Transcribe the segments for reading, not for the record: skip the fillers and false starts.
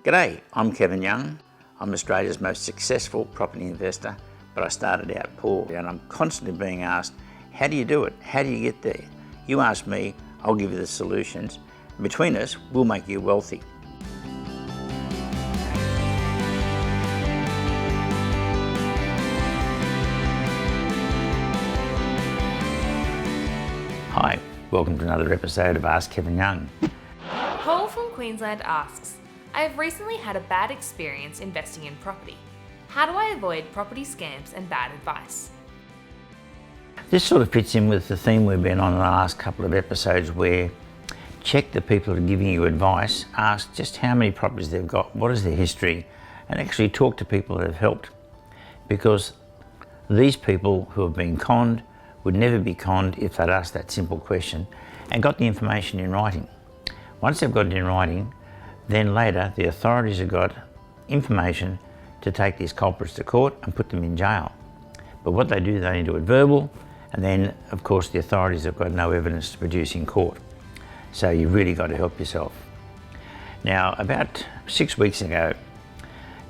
G'day, I'm Kevin Young. I'm Australia's most successful property investor, but I started out poor, and I'm constantly being asked, how do you do it? How do you get there? You ask me, I'll give you the solutions. Between us, we'll make you wealthy. Hi, welcome to another episode of Ask Kevin Young. Paul from Queensland asks, I have recently had a bad experience investing in property. How do I avoid property scams and bad advice? This sort of fits in with the theme we've been on in the last couple of episodes, where check the people who are giving you advice, ask just how many properties they've got, what is their history, and actually talk to people that have helped. Because these people who have been conned would never be conned if they'd asked that simple question and got the information in writing. Once they've got it in writing, then later the authorities have got information to take these culprits to court and put them in jail. But what they do, they only do it verbal, and then of course the authorities have got no evidence to produce in court. So you've really got to help yourself. Now, about 6 weeks ago,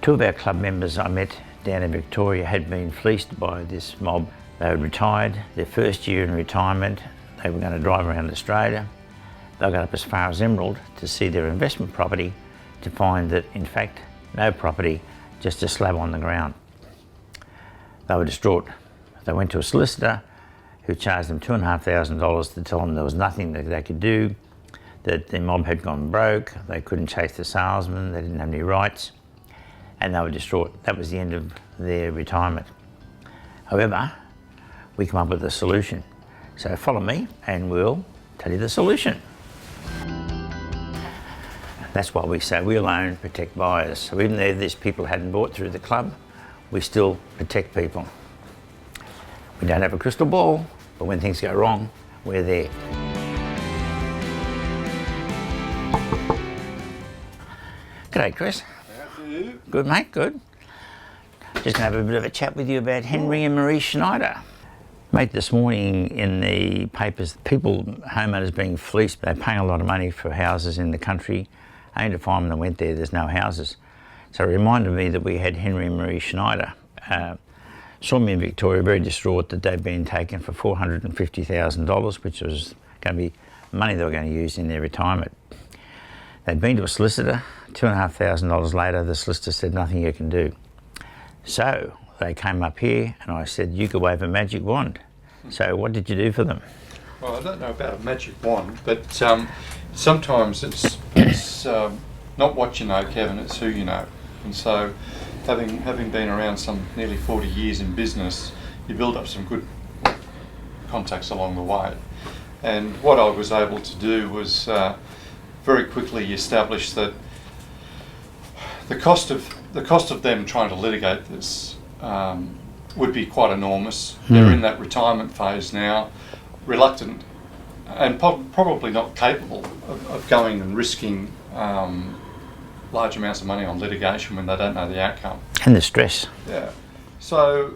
two of our club members I met down in Victoria had been fleeced by this mob. They were retired, their first year in retirement. They were going to drive around Australia. They got up as far as Emerald to see their investment property, to find that in fact no property, just a slab on the ground. They were distraught. They went to a solicitor who charged them $2,500 to tell them there was nothing that they could do, that the mob had gone broke, they couldn't chase the salesman, they didn't have any rights, and they were distraught. That was the end of their retirement. However, we come up with a solution. So follow me and we'll tell you the solution. That's why we say we'll own, protect buyers. So even though these people hadn't bought through the club, we still protect people. We don't have a crystal ball, but when things go wrong, we're there. G'day, Chris. How are you? Good, mate, good. Just going to have a bit of a chat with you about Henry and Marie Schneider. Mate, this morning in the papers, homeowners being fleeced, they're paying a lot of money for houses in the country, only to find when they went there, there's no houses. So it reminded me that we had Henry and Marie Schneider. Saw me in Victoria, very distraught that they'd been taken for $450,000, which was going to be money they were going to use in their retirement. They'd been to a solicitor, $2,500 later, the solicitor said nothing you can do. So they came up here and I said, you could wave a magic wand. So what did you do for them? Well, I don't know about a magic wand, but sometimes it's not what you know, Kevin, it's who you know. And so having been around some nearly 40 years in business, you build up some good contacts along the way. And what I was able to do was very quickly establish that the cost of them trying to litigate this would be quite enormous. They're in that retirement phase now, reluctant and probably not capable of going and risking large amounts of money on litigation when they don't know the outcome. And the stress. Yeah. So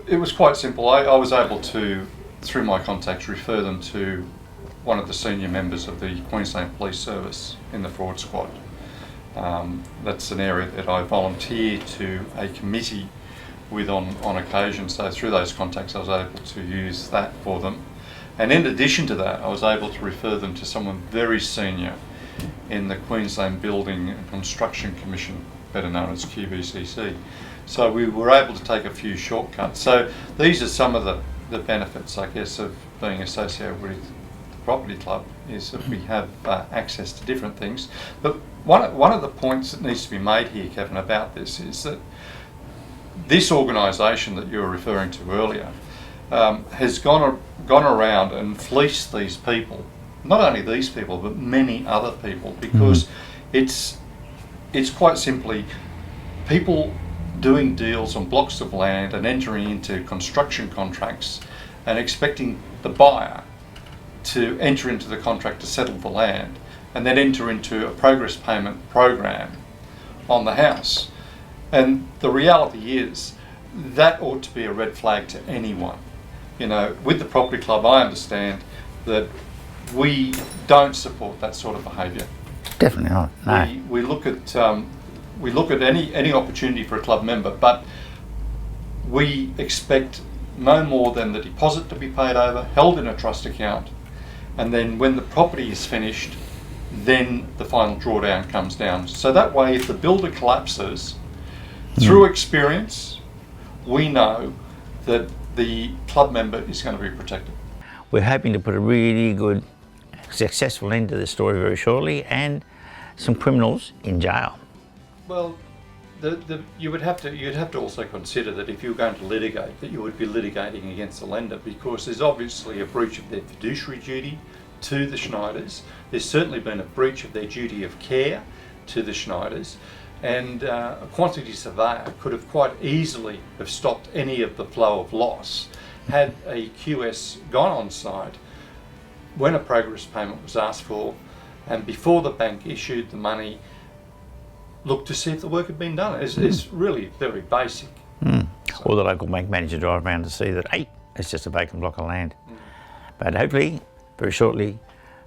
it was quite simple. I was able to, through my contacts, refer them to one of the senior members of the Queensland Police Service in the fraud squad. That's an area that I volunteer to a committee with on occasion. So through those contacts I was able to use that for them. And in addition to that, I was able to refer them to someone very senior in the Queensland Building and Construction Commission, better known as QBCC. So we were able to take a few shortcuts. So these are some of the benefits, I guess, of being associated with the Property Club, is that we have access to different things. But one of the points that needs to be made here, Kevin, about this is that this organisation that you were referring to earlier has gone around and fleeced these people, not only these people but many other people, because it's quite simply people doing deals on blocks of land and entering into construction contracts and expecting the buyer to enter into the contract to settle the land and then enter into a progress payment program on the house. And the reality is that ought to be a red flag to anyone. You know, with the Property Club, I understand that we don't support that sort of behaviour. Definitely not, no. We look at we look at any opportunity for a club member, but we expect no more than the deposit to be paid over, held in a trust account, and then when the property is finished, then the final drawdown comes down. So that way, if the builder collapses, through experience, we know that the club member is going to be protected. We're hoping to put a really good, successful end to this story very shortly, and some criminals in jail. Well, you'd have to also consider that if you're going to litigate, that you would be litigating against the lender, because there's obviously a breach of their fiduciary duty to the Schneiders. There's certainly been a breach of their duty of care to the Schneiders, and a quantity surveyor could have quite easily have stopped any of the flow of loss had a QS gone on site when a progress payment was asked for, and before the bank issued the money, look to see if the work had been done. It's really very basic. So. Or the local bank manager drive around to see that, hey, it's just a vacant block of land. But hopefully, very shortly,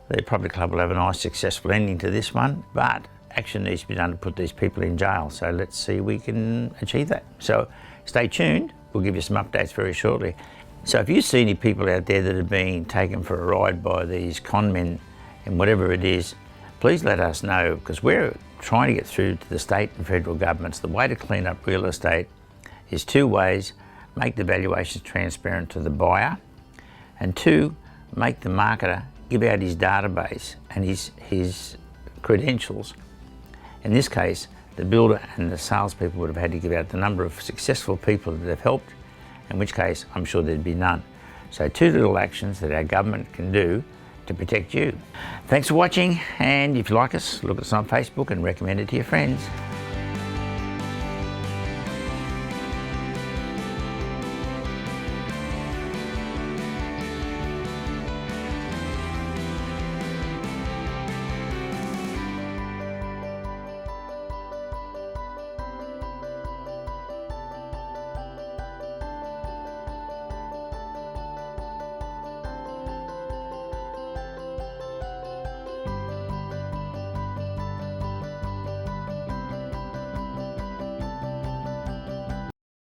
the property club will have a nice successful ending to this one, but action needs to be done to put these people in jail. So let's see if we can achieve that. So stay tuned. We'll give you some updates very shortly. So if you see any people out there that are being taken for a ride by these con men and whatever it is, please let us know, because we're trying to get through to the state and federal governments. The way to clean up real estate is two ways: make the valuations transparent to the buyer, and two, make the marketer give out his database and his credentials. In this case, the builder and the salespeople would have had to give out the number of successful people that they've helped, in which case I'm sure there'd be none. So two little actions that our government can do to protect you. Thanks for watching, and if you like us, look at us on Facebook and recommend it to your friends.